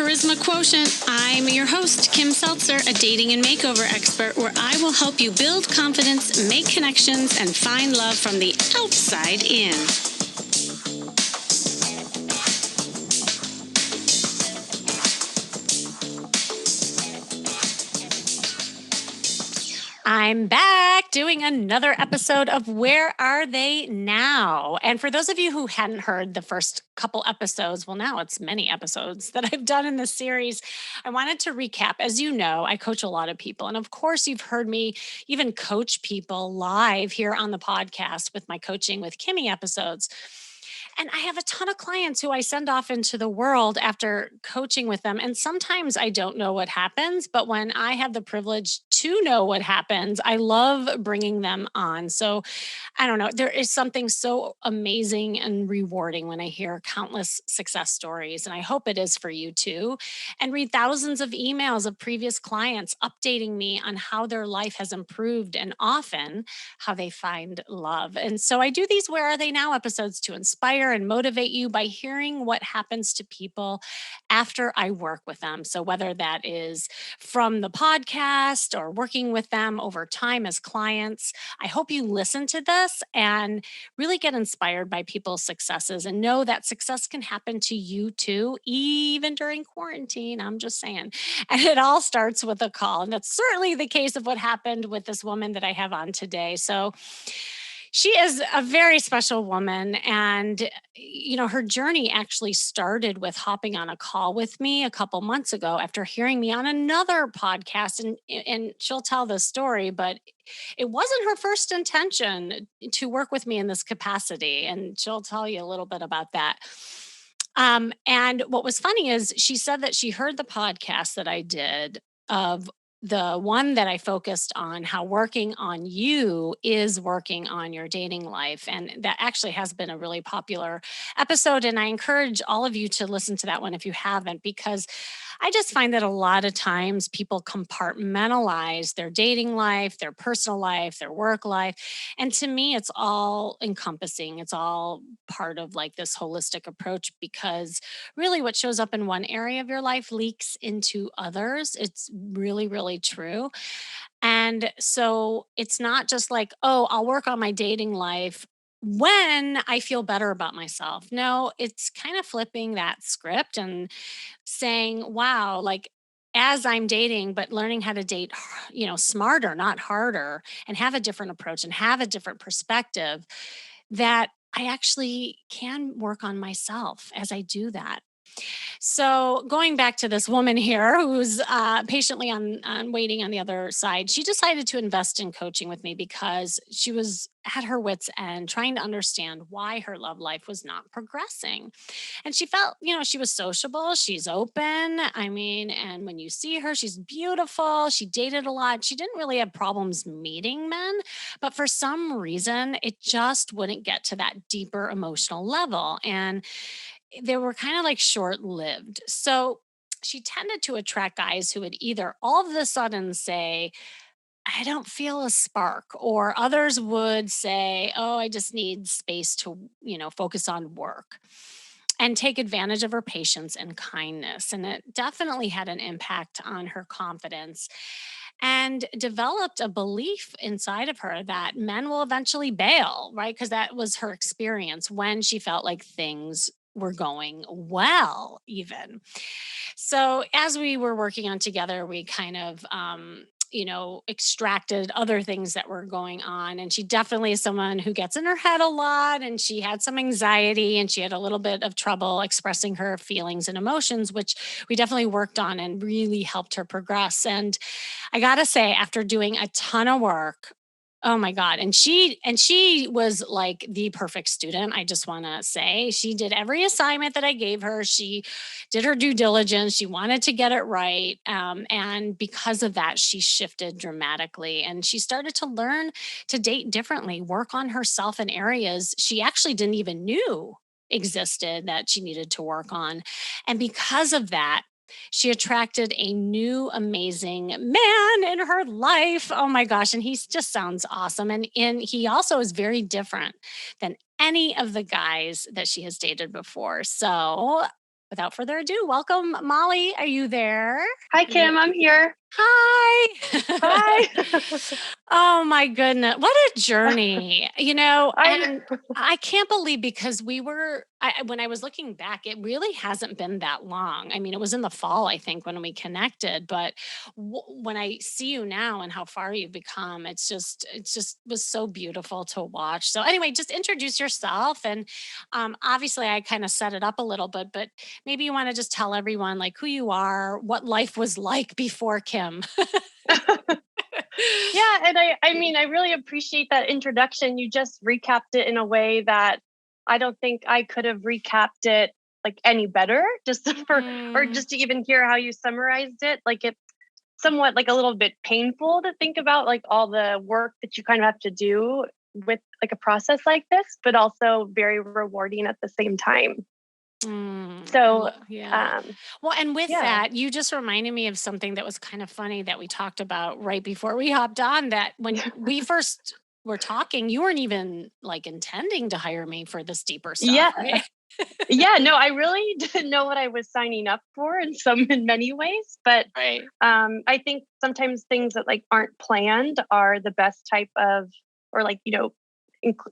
Charisma Quotient. I'm your host, Kim Seltzer, a dating and makeover expert, where I will help you build confidence, make connections, and find love from the outside in. I'm back doing another episode of Where Are They Now? And for those of you who hadn't heard the first couple episodes, well, now it's many episodes that I've done in this series, I wanted to recap. As you know, I coach a lot of people. And of course, you've heard me even coach people live here on the podcast with my Coaching with Kimmy episodes. And I have a ton of clients who I send off into the world after coaching with them. And sometimes I don't know what happens, but when I have the privilege to know what happens, I love bringing them on. So I don't know, there is something so amazing and rewarding when I hear countless success stories. And I hope it is for you too. And read thousands of emails of previous clients updating me on how their life has improved and often how they find love. And so I do these Where Are They Now episodes to inspire and motivate you by hearing what happens to people after I work with them. So whether that is from the podcast or working with them over time as clients, I hope you listen to this and really get inspired by people's successes and know that success can happen to you too, even during quarantine. I'm just saying. And it all starts with a call. And that's certainly the case of what happened with this woman that I have on today. So she is a very special woman. And, her journey actually started with hopping on a call with me a couple months ago after hearing me on another podcast. And she'll tell the story, but it wasn't her first intention to work with me in this capacity. And she'll tell you a little bit about that. And what was funny is she said that she heard the podcast that I did of the one that I focused on how working on you is working on your dating life. And that actually has been a really popular episode. And I encourage all of you to listen to that one if you haven't, because I just find that a lot of times people compartmentalize their dating life, their personal life, their work life. And to me, it's all encompassing. It's all part of like this holistic approach because really what shows up in one area of your life leaks into others. It's really, really true. And so it's not just like, oh, I'll work on my dating life when I feel better about myself. No, it's kind of flipping that script and saying, wow, like as I'm dating, but learning how to date, smarter, not harder, and have a different approach and have a different perspective, that I actually can work on myself as I do that. So going back to this woman here who's patiently on waiting on the other side, she decided to invest in coaching with me because she was at her wits end trying to understand why her love life was not progressing. And she felt, she was sociable, she's open. I mean, and when you see her, she's beautiful. She dated a lot. She didn't really have problems meeting men, but for some reason, it just wouldn't get to that deeper emotional level. And they were kind of like short lived. So she tended to attract guys who would either all of a sudden say, I don't feel a spark, or others would say, oh, I just need space to, focus on work and take advantage of her patience and kindness. And it definitely had an impact on her confidence and developed a belief inside of her that men will eventually bail, right? Because that was her experience when she felt like things were going well, even. So as we were working on together, we kind of, extracted other things that were going on. And she definitely is someone who gets in her head a lot. And she had some anxiety and she had a little bit of trouble expressing her feelings and emotions, which we definitely worked on and really helped her progress. And I got to say, after doing a ton of work, oh my God. And she was like the perfect student. I just want to say she did every assignment that I gave her. She did her due diligence. She wanted to get it right. And because of that, she shifted dramatically and she started to learn to date differently, work on herself in areas she actually didn't even knew existed that she needed to work on. And because of that, she attracted a new amazing man in her life. Oh my gosh. And he just sounds awesome. And he also is very different than any of the guys that she has dated before. So without further ado, welcome, Molly. Are you there? Hi, Kim. I'm here. Hi. Hi. Oh my goodness. What a journey, I and I can't believe because when I was looking back, it really hasn't been that long. I mean, it was in the fall, I think, when we connected, but when I see you now and how far you've become, it's just was so beautiful to watch. So anyway, just introduce yourself and obviously I kind of set it up a little bit, but maybe you want to just tell everyone like who you are, what life was like before Kim. yeah, and I mean, I really appreciate that introduction. You just recapped it in a way that I don't think I could have recapped it like any better. Just for or Mm, just to even hear how you summarized it, like it's somewhat like a little bit painful to think about like all the work that you kind of have to do with like a process like this, but also very rewarding at the same time. So, yeah. um, Well, and with yeah. that, you just reminded me of something that was kind of funny that we talked about right before we hopped on that when we first were talking, you weren't even like intending to hire me for this deeper stuff, Yeah. right? Yeah, no, I really didn't know what I was signing up for in many ways, but Right. I think sometimes things that like aren't planned are the best type of or like,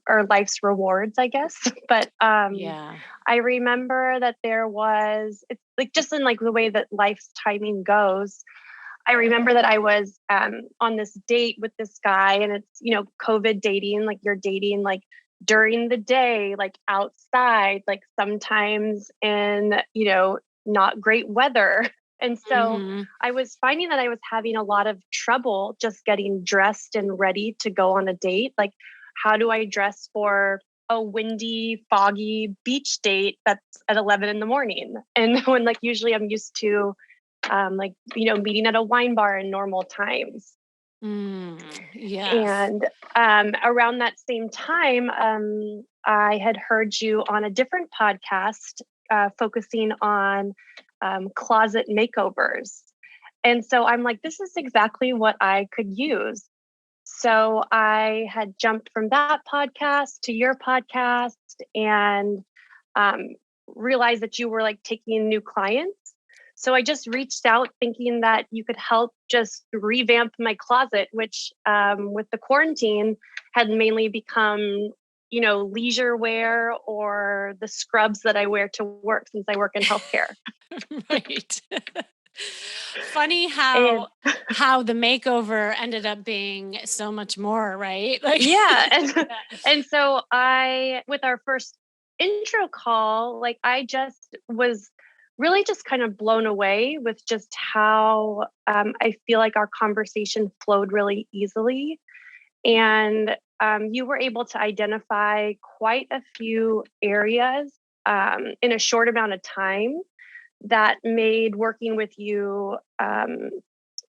or life's rewards, I guess. But Yeah. I remember that it's like just in like the way that life's timing goes. I remember that I was on this date with this guy, and it's, COVID dating, like you're dating like during the day, like outside, like sometimes in, not great weather. And so Mhm. I was finding that I was having a lot of trouble just getting dressed and ready to go on a date. Like, how do I dress for a windy, foggy beach date that's at 11 in the morning? And when like usually I'm used to like meeting at a wine bar in normal times. Yes. And around that same time, I had heard you on a different podcast focusing on closet makeovers. And so I'm like, this is exactly what I could use. So I had jumped from that podcast to your podcast and um, realized that you were like taking new clients. So I just reached out thinking that you could help just revamp my closet, which with the quarantine had mainly become, leisure wear or the scrubs that I wear to work since I work in healthcare. Right. Funny And how the makeover ended up being so much more, right? Like yeah, and yeah. and so I with our first intro call, like I just was really just kind of blown away with just how I feel like our conversation flowed really easily. And you were able to identify quite a few areas in a short amount of time that made working with you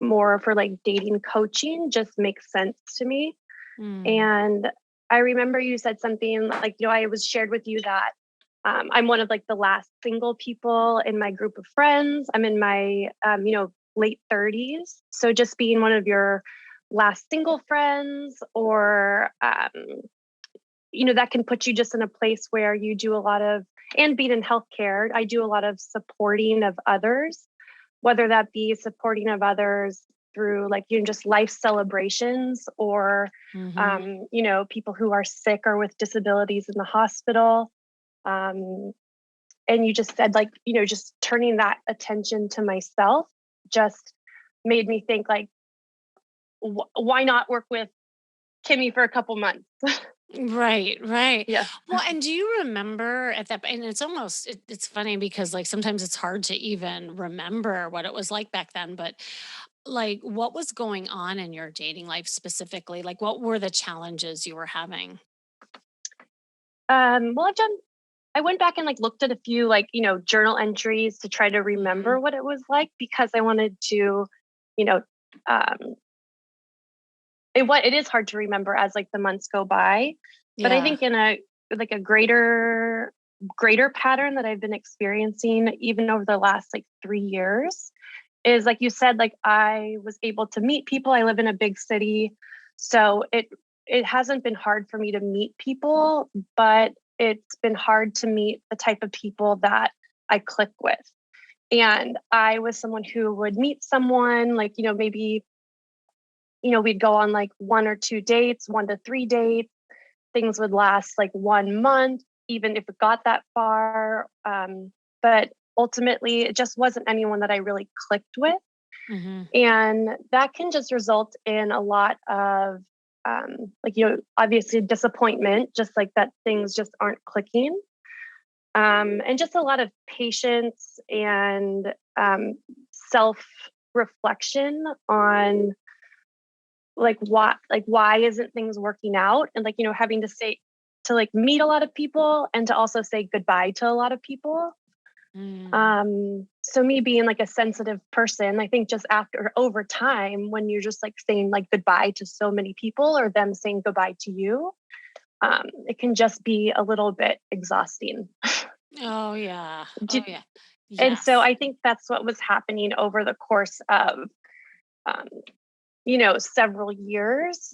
more for like dating coaching just makes sense to me. Mm. And I remember you said something like, I was shared with you that I'm one of like the last single people in my group of friends. I'm in my, late 30s. So just being one of your last single friends or, that can put you just in a place where you do a lot of, and being in healthcare, I do a lot of supporting of others, whether that be supporting of others through like just life celebrations or Mhm. people who are sick or with disabilities in the hospital. um, and you just said like just turning that attention to myself just made me think like why not work with Kimmy for a couple months. Right, right. Yeah. Well, and do you remember at that and it's funny because like sometimes it's hard to even remember what it was like back then, but like what was going on in your dating life specifically? Like what were the challenges you were having? Well, I went back and like looked at a few like, journal entries to try to remember Mhm. what it was like because I wanted to, you know, um, it is hard to remember as like the months go by. But I Yeah. think in a like a greater pattern that I've been experiencing even over the last like 3 years is like you said, like I was able to meet people. I live in a big city. So it hasn't been hard for me to meet people, but it's been hard to meet the type of people that I click with. And I was someone who would meet someone, like, maybe, we'd go on like 1 or 2 dates, 1 to 3 dates. Things would last like 1 month, even if it got that far. But ultimately, it just wasn't anyone that I really clicked with. Mm-hmm. And that can just result in a lot of, obviously disappointment, just like that things just aren't clicking. And just a lot of patience and self reflection on why isn't things working out, and having to say to meet a lot of people and to also say goodbye to a lot of people. So me being like a sensitive person, I think just over time, when you're just like saying like goodbye to so many people or them saying goodbye to you, it can just be a little bit exhausting. Oh yeah. Oh Did, yeah. and so Yes. I think that's what was happening over the course of, um, several years.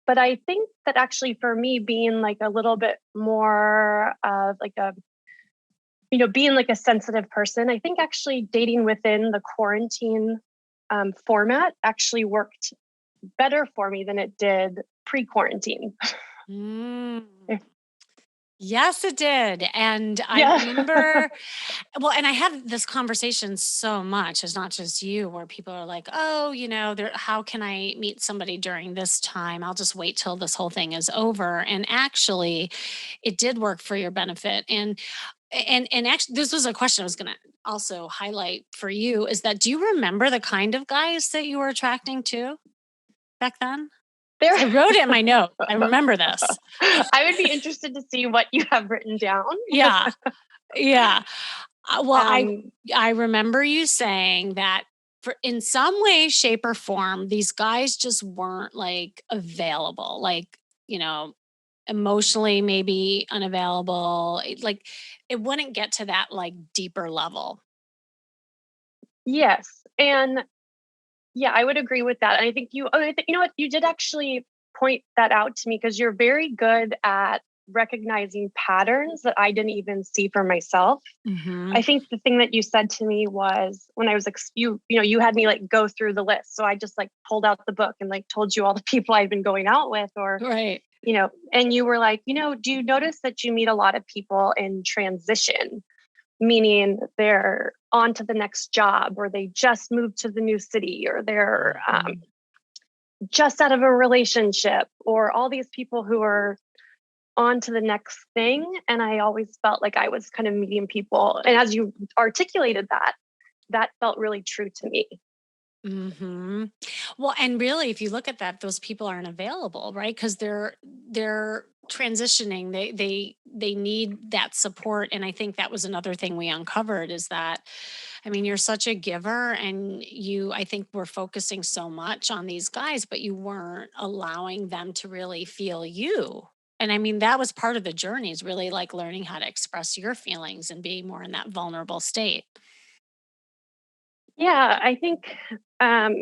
But I think that actually for me being like a little bit more of like a, being like a sensitive person, I think actually dating within the quarantine format actually worked better for me than it did pre-quarantine. Mm. Yes, it did. And I Yeah. remember, well, and I have this conversation so much. It's not just you, where people are like, oh, how can I meet somebody during this time? I'll just wait till this whole thing is over. And actually, it did work for your benefit. And actually, this was a question I was going to also highlight for you, is that do you remember the kind of guys that you were attracting to back then? There. 'Cause I wrote it in my note. I remember this. I would be interested to see what you have written down. Yeah. Yeah. Well, Um, I remember you saying that for in some way, shape, or form, these guys just weren't like available, like, you know, emotionally maybe unavailable. Like it wouldn't get to that like deeper level. yes. And yeah, I would agree with that. And I think you know what, you did actually point that out to me because you're very good at recognizing patterns that I didn't even see for myself. Hmm. I think the thing that you said to me was when I was like, you had me like go through the list. So I just like pulled out the book and like told you all the people I'd been going out with, or, Right. and you were like, do you notice that you meet a lot of people in transition? Meaning they're on to the next job, or they just moved to the new city, or they're Mhm. just out of a relationship, or all these people who are on to the next thing. And I always felt like I was kind of meeting people. And as you articulated that, that felt really true to me. Hmm. Well, and really, if you look at that, those people aren't available, right? Because they're transitioning. They need that support, and I think that was another thing we uncovered is that, I mean, you're such a giver, and I think we're focusing so much on these guys, but you weren't allowing them to really feel you. And I mean, that was part of the journey is really like learning how to express your feelings and be more in that vulnerable state. Yeah, um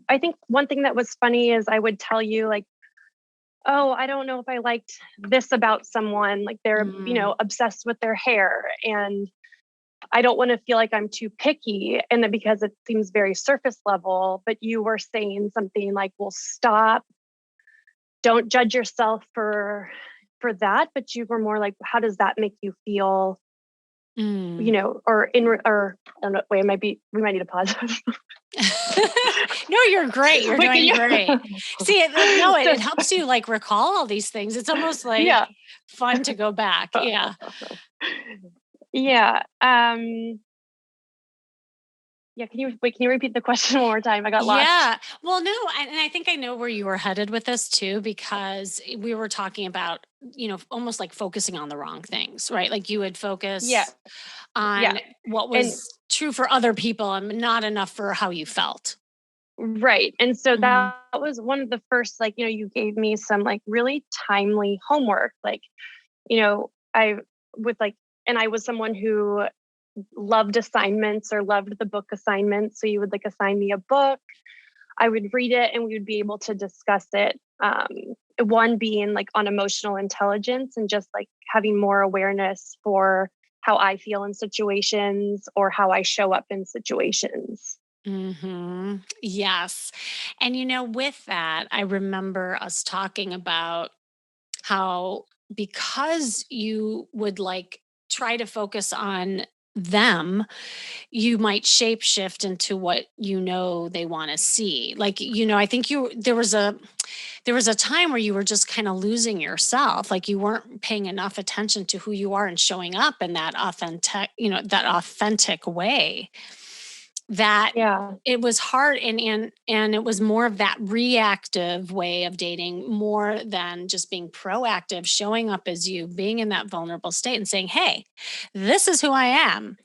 I think one thing that was funny is I would tell you like, oh, I don't know if I liked this about someone, like they're, Mm, obsessed with their hair, and I don't want to feel like I'm too picky. And then because it seems very surface level, but you were saying something like, well, stop, don't judge yourself for that. But you were more like, how does that make you feel? mm. Or I don't know, wait, we might need to pause. No, you're great. You're Wait, can doing you? great. See, no, it So, helps you like recall all these things. It's almost like yeah. fun to go back. Yeah. Yeah. Yeah. Can you repeat the question one more time? I got lost. Yeah. Well, no, and I think I know where you were headed with this too, because we were talking about, almost like focusing on the wrong things, right? Like you would Yeah. focus Yeah. on what And was true for other people and not enough for how you felt. right. And so Mhm. that was one of the first, like, you gave me some like really timely homework. Like, I with like, and I was someone who loved assignments or loved the book assignments. So you would like assign me a book, I would read it, and we would be able to discuss it. One being like on emotional intelligence and just like having more awareness for how I feel in situations or how I show up in situations. Yes. And with that, I remember us talking about how, because you would like try to focus on them, you might shape shift into what they want to see. Like, I think there was a time where you were just kind of losing yourself. Like, you weren't paying enough attention to who you are and showing up in that authentic way, that Yeah. it was hard, and it was more of that reactive way of dating more than just being proactive, showing up as you, being in that vulnerable state and saying, "Hey, this is who I am.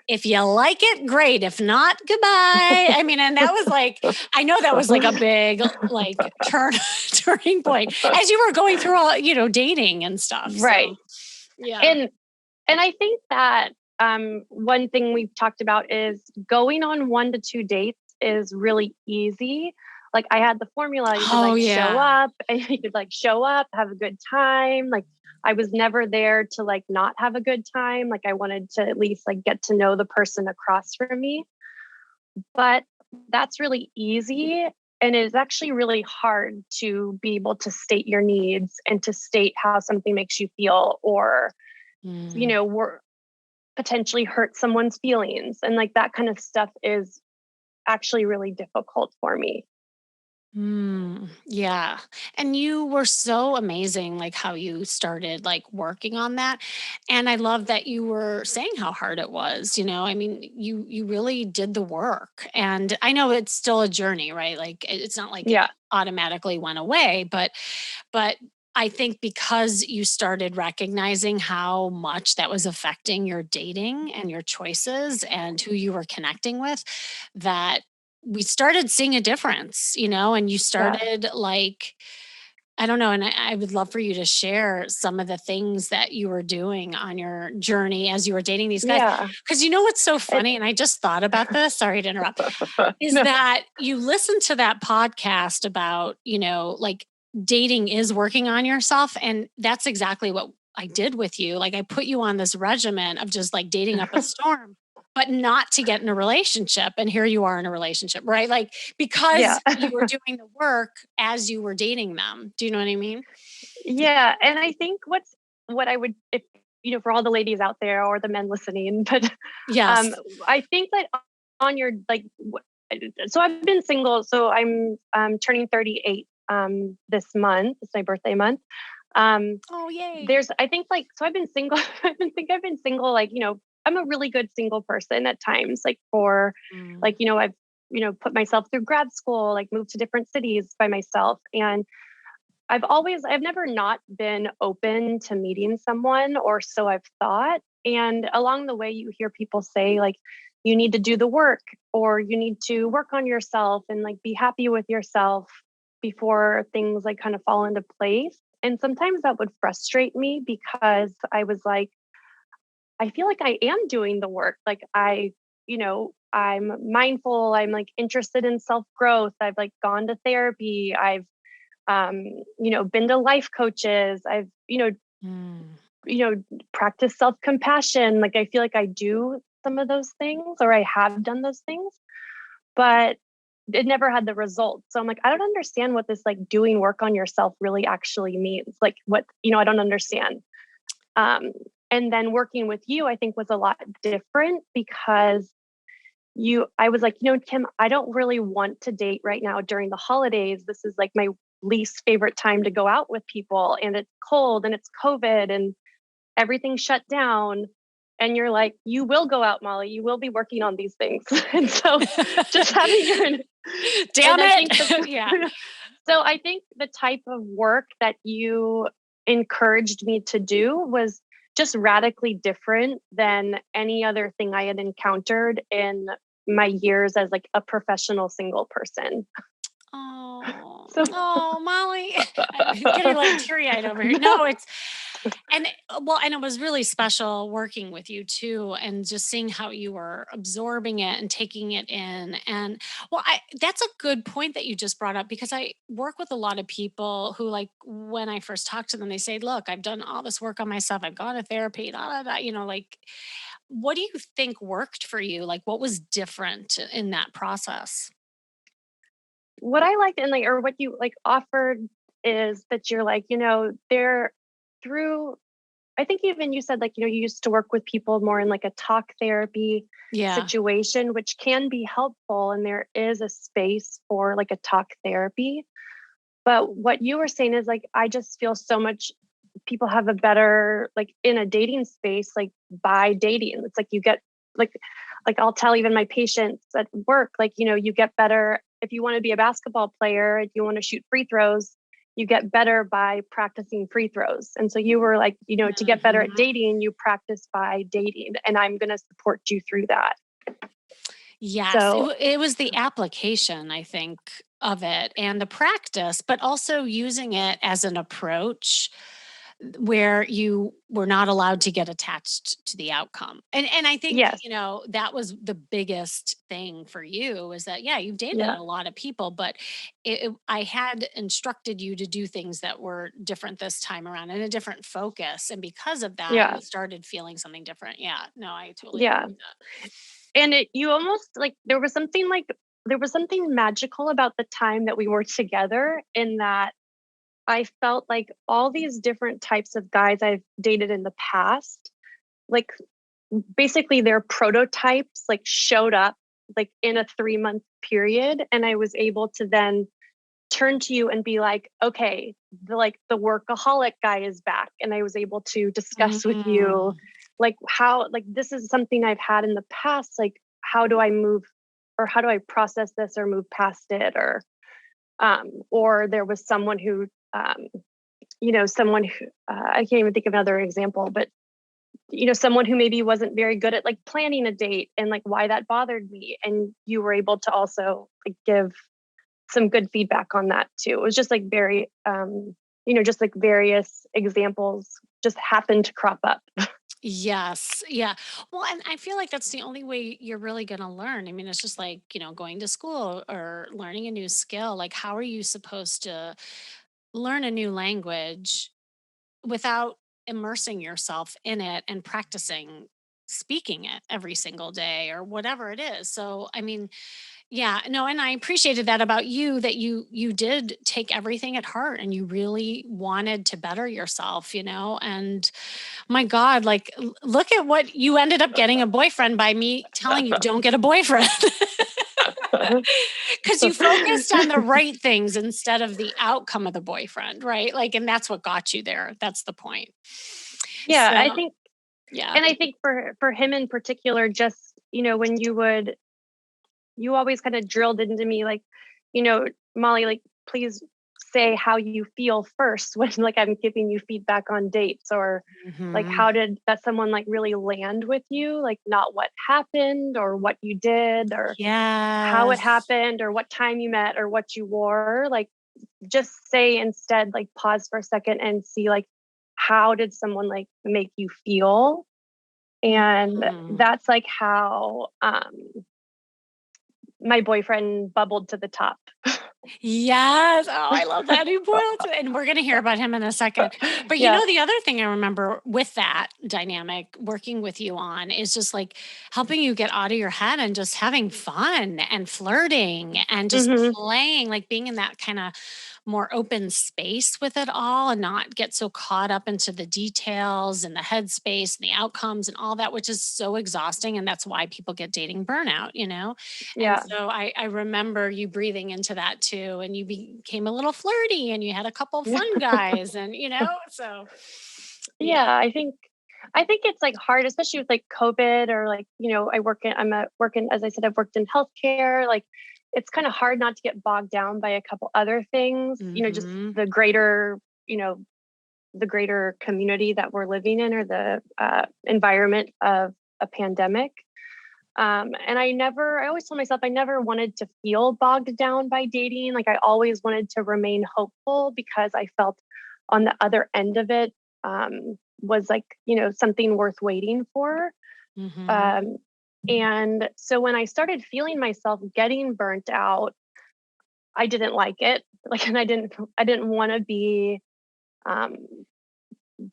If you like it, great. If not, goodbye." I mean, and that was like, I know that was like a big like turning point as you were going through all, dating and stuff. Right. So, yeah. And I think that one thing we've talked about is going on 1 to 2 dates is really easy. Like, I had the formula. You could Oh, like show yeah. up and you could like show up, have a good time. Like, I was never there to like not have a good time. Like, I wanted to at least like get to know the person across from me. But that's really easy. And it is actually really hard to be able to state your needs and to state how something makes you feel, or, Mm. we're potentially hurt someone's feelings. And like that kind of stuff is actually really difficult for me. Yeah. And you were so amazing, like how you started like working on that. And I love that you were saying how hard it was. I mean, you really did the work. And I know it's still a journey, right? Like, it's not like it Yeah. automatically went away, but I think because you started recognizing how much that was affecting your dating and your choices and who you were connecting with, that we started seeing a difference, and you Yeah. started like, I don't know. And I would love for you to share some of the things that you were doing on your journey as you were dating these guys. Yeah. Because what's so It, funny, and I just thought about this, sorry to interrupt, is no. that you listen to that podcast about, like, dating is working on yourself. And that's exactly what I did with you. Like, I put you on this regimen of just like dating up a storm, but not to get in a relationship. And here you are in a relationship, right? Like, Yeah. because you were doing the work as you were dating them. Do you know what I mean? Yeah. And I think what I would, if, for all the ladies out there or the men listening, but um, Yes. I think that on your, like, so I've been single. So I'm turning 38 this month. It's my birthday month. Um, Oh, yay. there's, I think, like, so I've been single. I've been single, like, I'm a really good single person at times, like for, Mm. like, I've, put myself through grad school, like moved to different cities by myself. And I've never not been open to meeting someone, or so I've thought. And along the way, you hear people say, like, you need to do the work, or you need to work on yourself and like be happy with yourself before things like kind of fall into place. And sometimes that would frustrate me because I was like, I feel like I am doing the work. Like, I'm mindful, I'm like interested in self growth. I've like gone to therapy. I've been to life coaches. I've, Mm. you know, practiced self-compassion. Like, I feel like I do some of those things, or I have done those things, but it never had the results. So I'm like, I don't understand what this like doing work on yourself really actually means. Like, what, I don't understand. Um, and then working with you, I think was a lot different because I was like, Kim, I don't really want to date right now during the holidays. This is like my least favorite time to go out with people, and it's cold and it's COVID and everything shut down. And you're like, you will go out, Molly. You will be working on these things. And so just having your, Damn and I think it. Yeah. so I think the type of work that you encouraged me to do was just radically different than any other thing I had encountered in my years as like a professional single person. Oh, So oh, Molly, I'm getting like teary eyed over here. no, No, And it was really special working with you too, and just seeing how you were absorbing it and taking it in. And that's a good point that you just brought up, because I work with a lot of people who, like, when I first talk to them, they say, "Look, I've done all this work on myself. I've gone to therapy, da, da, da," like, what do you think worked for you? Like, what was different in that process? What I liked and like, or what you like offered is that you're like, they're through, I think even you said like, you used to work with people more in like a talk therapy Yeah. situation, which can be helpful. And there is a space for like a talk therapy. But what you were saying is like, I just feel so much people have a better, like in a dating space, like by dating. It's like you get like, I'll tell even my patients at work, like, you get better if you want to be a basketball player, if you want to shoot free throws, you get better by practicing free throws. And so you were like, to get better at Mhm. dating, you practice by dating. And I'm going to support you through that. Yes, So, it was the application, I think, of it, and the practice, but also using it as an approach where you were not allowed to get attached to the outcome. And I think, yes. that was the biggest thing for you, is that, yeah, you've dated Yeah. a lot of people, but I had instructed you to do things that were different this time around, and a different focus. And because of that, Yeah. you started feeling something different. Yeah, no, I totally agree Yeah. with that. And you almost like there was something magical about the time that we were together, in that I felt like all these different types of guys I've dated in the past, like basically their prototypes like showed up like in a 3-month period. And I was able to then turn to you and be like, okay, the workaholic guy is back. And I was able to discuss with you Mm. like how, like, this is something I've had in the past. Like, how do I move, or how do I process this or move past it? Or there was someone who, someone who, I can't even think of another example, but someone who maybe wasn't very good at like planning a date and like why that bothered me. And you were able to also like give some good feedback on that too. It was just like very, just like various examples just happened to crop up. Yes. Yeah. Well, and I feel like that's the only way you're really going to learn. I mean, it's just like, going to school or learning a new skill. Like, how are you supposed to learn a new language without immersing yourself in it and practicing speaking it every single day or whatever it is? So, I mean, yeah, no, and I appreciated that about you, that you did take everything at heart and you really wanted to better yourself, and my God, like, look at what you ended up getting, a boyfriend by me telling you don't get a boyfriend. Because you focused on the right things instead of the outcome of the boyfriend, right? Like, and that's what got you there. That's the point. Yeah, So, I think, yeah. and I think for him in particular, just when you always kind of drilled into me like, Molly, like, please say how you feel first when like I'm giving you feedback on dates, or like Mhm. how did that someone like really land with you, like not what happened or what you did or how it Yes. happened or what time you met or what you wore. Like, just say instead, like pause for a second and see like how did someone like make you feel. And Mhm. that's like how my boyfriend bubbled to the top. Yes. Oh, I love that. He boiled it. And we're going to hear about him in a second. But Yeah. the other thing I remember with that dynamic working with you on is just like helping you get out of your head and just having fun and flirting and just Hmm. playing, like being in that kind of more open space with it all, and not get so caught up into the details and the headspace and the outcomes and all that, which is so exhausting. And that's why people get dating burnout. And Yeah. so I remember you breathing into that too, and you became a little flirty, and you had a couple Yeah. fun guys, and so yeah. Yeah. I think it's like hard, especially with like COVID, or like, working, as I said, I've worked in healthcare. Like, it's kind of hard not to get bogged down by a couple other things, just Hmm. you know, the greater community that we're living in, or the environment of a pandemic. And I always told myself I never wanted to feel bogged down by dating. Like, I always wanted to remain hopeful because I felt on the other end of it, was like, something worth waiting for. Mm-hmm. Um, and so when I started feeling myself getting burnt out, I didn't like it. Like, and I didn't want to be um,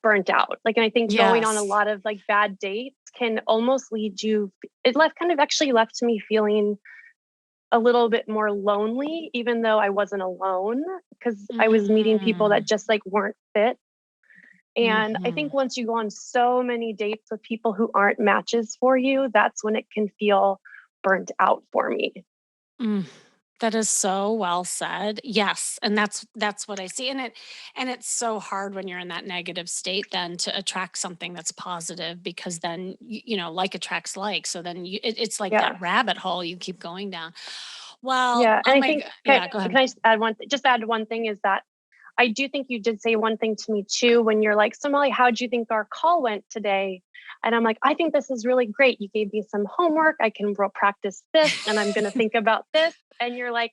burnt out. Like, and I think going on a Yes. lot of like bad dates can almost lead you. It left kind of actually left me feeling a little bit more lonely, even though I wasn't alone, because I was meeting people that Mm. just like weren't fit. And I Mm-hmm. think once you go on so many dates with people who aren't matches for you, that's when it can feel burnt out for me. Mm, that is so well said. Yes, and that's what I see. And it's so hard when you're in that negative state then to attract something that's positive because then like attracts like. So then it's like Yeah. that rabbit hole you keep going down. Well, Yeah. And oh I my think, god. Yeah, go ahead. can I just add one thing is that I do think you did say one thing to me too when you're like, so Molly, how'd you think our call went today? And I'm like, I think this is really great. You gave me some homework. I can practice this and I'm going to think about this. And you're like,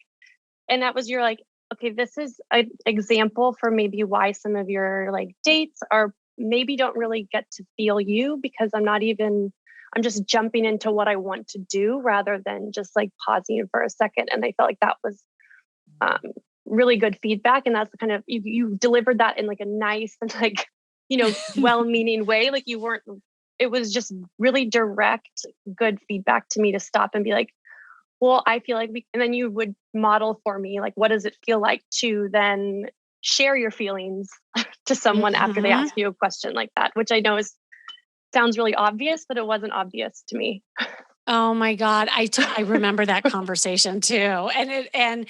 and that was you're like, okay, this is an example for maybe why some of your like dates are maybe don't really get to feel you because I'm just jumping into what I want to do rather than just like pausing for a second. And I felt like that was um, really good feedback. And that's the kind of, you delivered that in like a nice and like, well-meaning way. Like you weren't, it was just really direct, good feedback to me to stop and be like, well, I feel like and then you would model for me, like, what does it feel like to then share your feelings to someone after they Mhm. ask you a question like that, which I know sounds really obvious, but it wasn't obvious to me. Oh my god, I remember that conversation too. And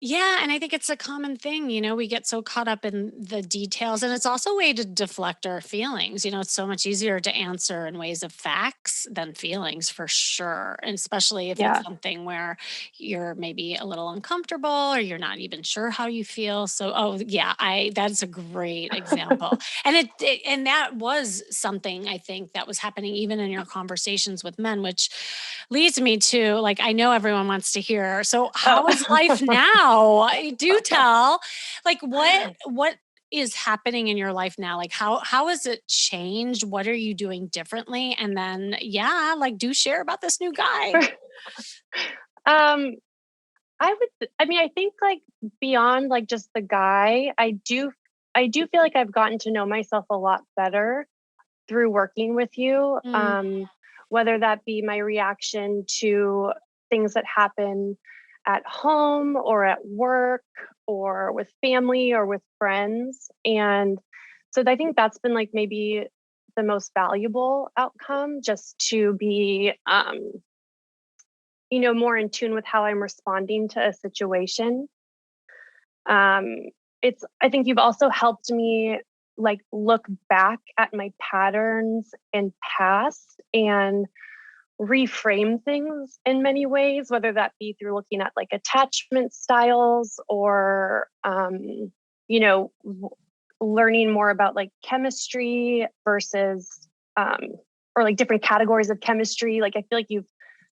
yeah, and I think it's a common thing, we get so caught up in the details and it's also a way to deflect our feelings. It's so much easier to answer in ways of facts than feelings for sure, and especially if it's Yeah. something where you're maybe a little uncomfortable or you're not even sure how you feel. So, oh yeah, I that's a great example. And and that was something I think that was happening even in your conversations with men, which leads me to like I know everyone wants to hear. So Oh. how is life now? Do tell. Like what is happening in your life now? Like how has it changed? What are you doing differently? And then yeah, like do share about this new guy. um, I mean, I think like beyond like just the guy, I do feel like I've gotten to know myself a lot better through working with you. Mm, Whether that be my reaction to things that happen at home or at work or with family or with friends. And so I think that's been like maybe the most valuable outcome, just to be, more in tune with how I'm responding to a situation. Um, I think you've also helped me like look back at my patterns and past and reframe things in many ways, whether that be through looking at like attachment styles or, you know, learning more about like chemistry versus, um, or like different categories of chemistry. Like I feel like you've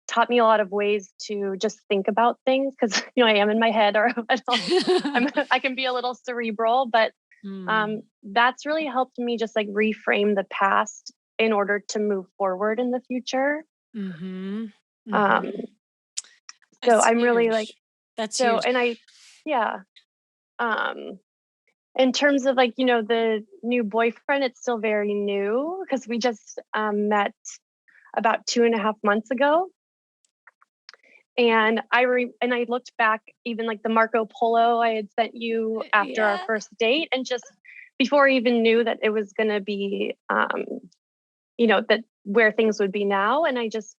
taught me a lot of ways to just think about things because I am in my head or I can be a little cerebral, but mm, that's really helped me just like reframe the past in order to move forward in the future. mhm. Um, Mhm. so It's I'm really like, huge. That's so, huge. and yeah. Um, in terms of like, the new boyfriend, it's still very new because we just met about 2.5 months ago. And I looked back, even like the Marco Polo I had sent you after our Yeah. first date, and just before I even knew that it was going to be, that where things would be now. And I just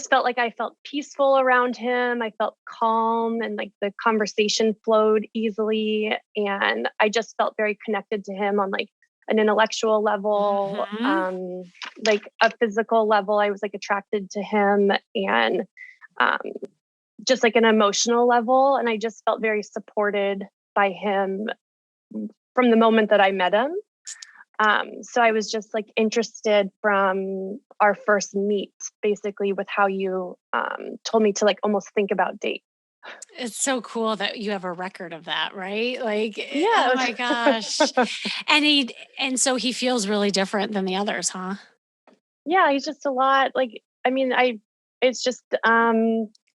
felt like I felt peaceful around him. I felt calm and like the conversation flowed easily. And I just felt very connected to him on like an intellectual level, Mhm. like a physical level. I was like attracted to him and um, just like an emotional level. And I just felt very supported by him from the moment that I met him. So I was just like interested from our first meet, basically, with how you told me to like almost think about dates. It's so cool that you have a record of that, right? Like, oh Yes. my gosh. And so he feels really different than the others, huh? Yeah, he's just a lot like I mean, I it's just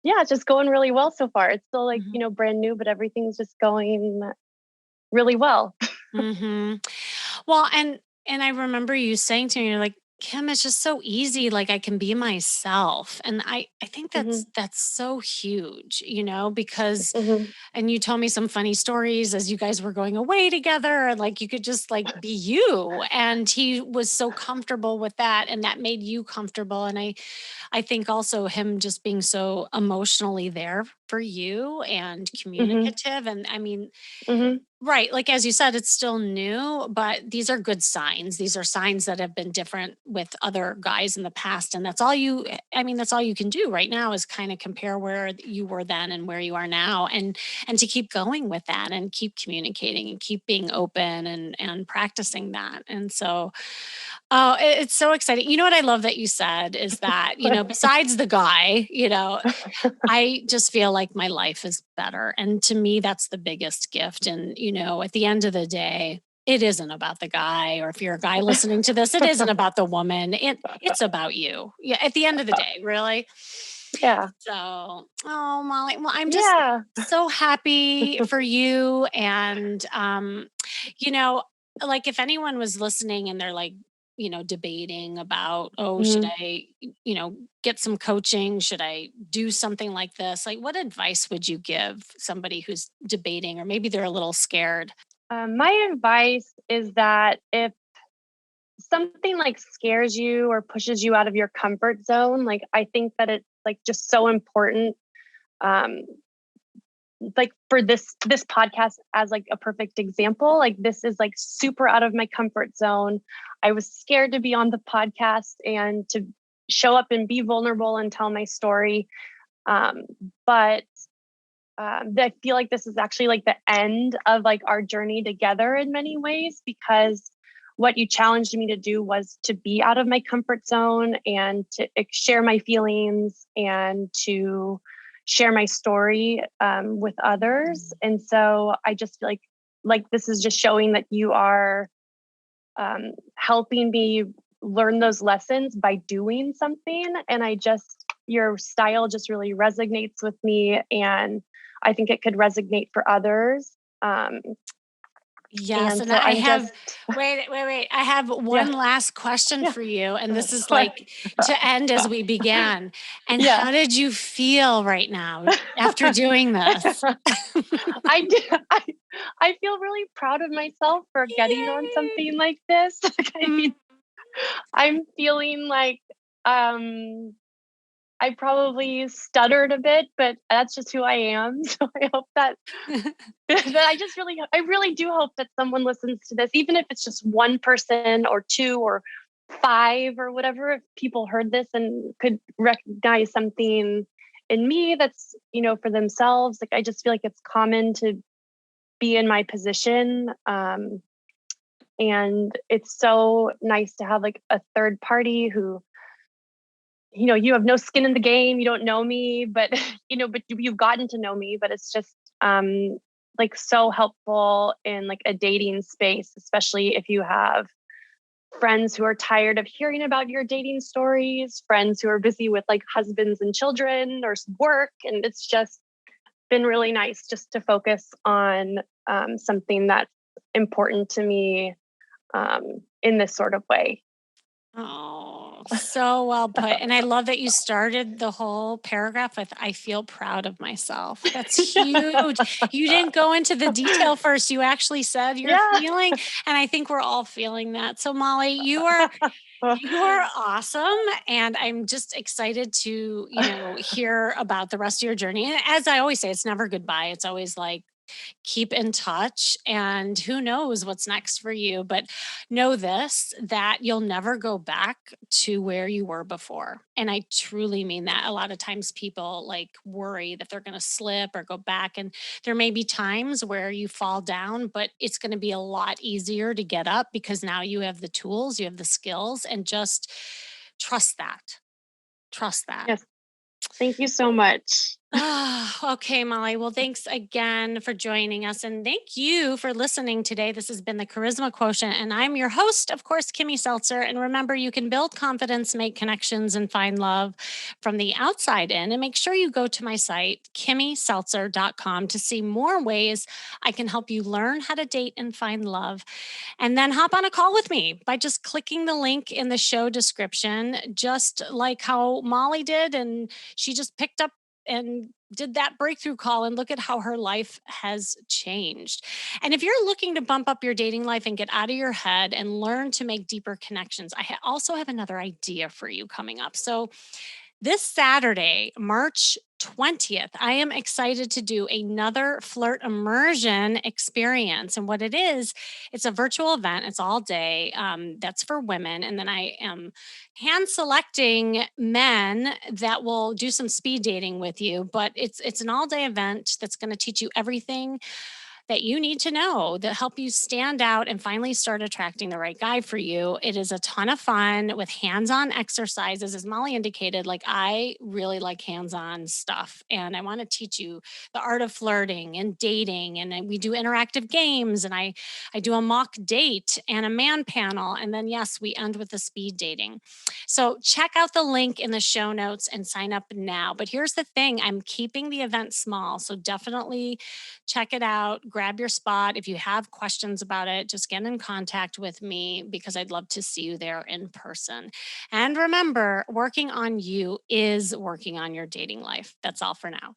yeah, it's just going really well so far. It's still like, Mhm. brand new, but everything's just going really well. Mhm. Well, and I remember you saying to me, you're like, "Kim, it's just so easy, like, I can be myself." And I think Mhm. that's so huge, because Mhm. and you told me some funny stories as you guys were going away together, and, like, you could just, like, be you, and he was so comfortable with that, and that made you comfortable, and I think also him just being so emotionally there for you and Mhm. communicative, and I mean, Mhm. right. Like as you said, it's still new, but these are good signs. These are signs that have been different with other guys in the past. And I mean, that's all you can do right now is kind of compare where you were then and where you are now, and to keep going with that and keep communicating and keep being open and practicing that. And so oh, it's so exciting. You know what I love that you said is that, besides the guy, I just feel like my life is better. And to me, that's the biggest gift. And, at the end of the day, it isn't about the guy, or if you're a guy listening to this, it isn't about the woman. It's about you. Yeah, at the end of the day, really. Yeah. So, oh Molly, well, I'm just Yeah. so happy for you. And you know, like if anyone was listening and they're like, debating about, oh, should Mhm. I, get some coaching? Should I do something like this? Like, what advice would you give somebody who's debating, or maybe they're a little scared? My advice is that if something like scares you or pushes you out of your comfort zone, like I think that it's like just so important. Um, like for this podcast as like a perfect example, like this is like super out of my comfort zone. I was scared to be on the podcast and to show up and be vulnerable and tell my story. Um, but I feel like this is actually like the end of like our journey together in many ways because what you challenged me to do was to be out of my comfort zone and to share my feelings and to share my story with others. Mm. And so I just feel like this is just showing that you are helping me learn those lessons by doing something. And your style just really resonates with me. And I think it could resonate for others. Um, Yes, and and so I I'm have just, wait. I have yeah, one last question yeah. for you, and this is What? like to end as we began. And Yeah. how did you feel right now after doing this? I do. I feel really proud of myself for getting on Yay! something like this. Like, I Mm. mean, I'm feeling like um, I probably stuttered a bit, but that's just who I am. So I hope that that I really do hope that someone listens to this, even if it's just one person or two or five or whatever. If people heard this and could recognize something in me that's, for themselves, like I just feel like it's common to be in my position. And it's so nice to have like a third party who you have no skin in the game, you don't know me, but you've gotten to know me, but it's just like so helpful in like a dating space, especially if you have friends who are tired of hearing about your dating stories, friends who are busy with like husbands and children or work, and it's just been really nice just to focus on something that's important to me in this sort of way. Oh, so well put. And I love that you started the whole paragraph with, I feel proud of myself. That's huge. You didn't go into the detail first. You actually said you're Yeah. feeling, and I think we're all feeling that. So Molly, you are awesome. And I'm just excited to, hear about the rest of your journey. And as I always say, it's never goodbye. It's always like keep in touch, and who knows what's next for you, but know this, that you'll never go back to where you were before, and I truly mean that. A lot of times people like worry that they're going to slip or go back, and there may be times where you fall down, but it's going to be a lot easier to get up because now you have the tools, you have the skills, and just trust that. Trust that. Yes. Thank you so much. Oh, okay, Molly. Well, thanks again for joining us. And thank you for listening today. This has been the Charisma Quotient. And I'm your host, of course, Kimmy Seltzer. And remember, you can build confidence, make connections, and find love from the outside in. And make sure you go to my site, kimmyseltzer.com, to see more ways I can help you learn how to date and find love. And then hop on a call with me by just clicking the link in the show description, just like how Molly did. And she just picked up and did that breakthrough call, and look at how her life has changed. And if you're looking to bump up your dating life and get out of your head and learn to make deeper connections, also have another idea for you coming up. So this Saturday, March 20th, I am excited to do another flirt immersion experience. And what it is, it's a virtual event. It's all day. That's for women. And then I am hand selecting men that will do some speed dating with you. But it's an all day event that's going to teach you everything that you need to know that help you stand out and finally start attracting the right guy for you. It is a ton of fun with hands-on exercises. As Molly indicated, like I really like hands-on stuff and I want to teach you the art of flirting and dating, and we do interactive games, and I do a mock date and a man panel, and then yes, we end with the speed dating. So check out the link in the show notes and sign up now. But here's the thing, I'm keeping the event small, so definitely check it out, grab your spot. If you have questions about it, just get in contact with me because I'd love to see you there in person. And remember, working on you is working on your dating life. That's all for now.